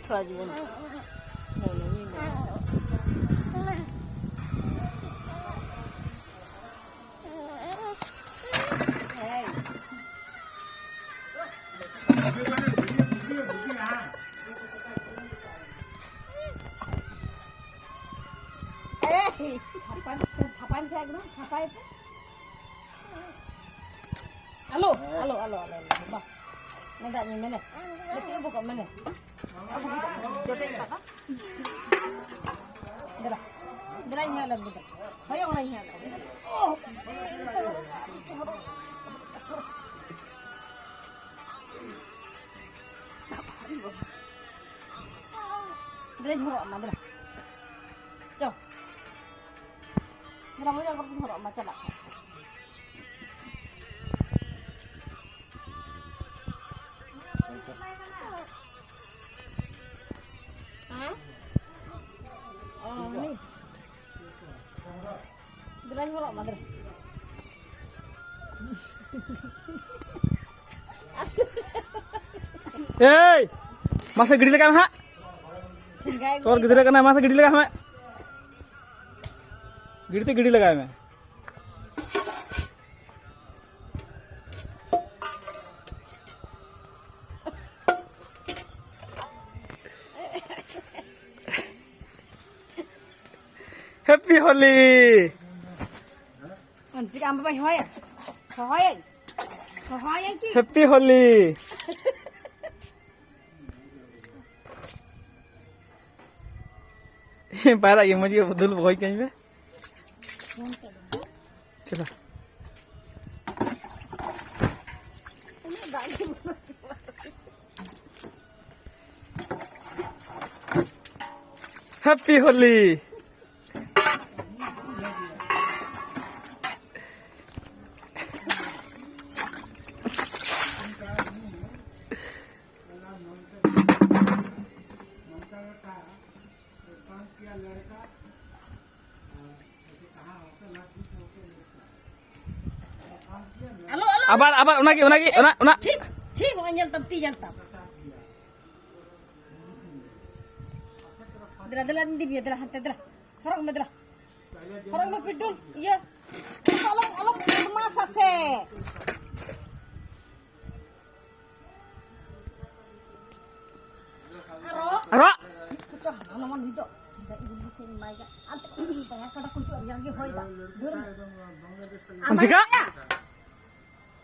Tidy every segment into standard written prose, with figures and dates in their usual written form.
थोड़ा जीवन Alo, alo, alo, alo, alo. Nè tại nhìn bên này. Để tiếp buộc bên này. Cho đây cả. Đây là. Đây là nhà làm gì? Thấy ông này nhà. Đây thổi mà đây. Cho. Mình mau jangan thổi mà chả lại. Nih. Beran horok madre. Hey, masa gede lagi mah? Tor gede lagi na masa gede lagi mah? Gede lagi mah? Happy Holi. Anjing apa bay hoy? Hoy. Hoy anh ki. Happy Holi. Para yang मुझे उधर भोई कहीं पे चलो Happy Holi. Alo, alo. Abar, una. Cik, mau nyel tapi jal tap. Dela ndi biya dela hantar dela. Horong me dela. Horong me pidul. Iya. Alok masa se. Aro. Kucah naman dito. Ibu bisa mai ka. Ante tengah kada kuntu yang ge hoy da. Anjika?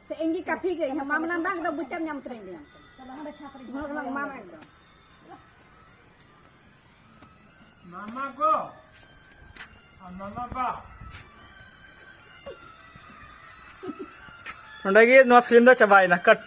Seenggi kapi ge yang mama nambang da bucam nyam tren dia. Salah ada chapri. Mama ekdom. Mama go. Mama ba. Nondagi no film da chabai na cut.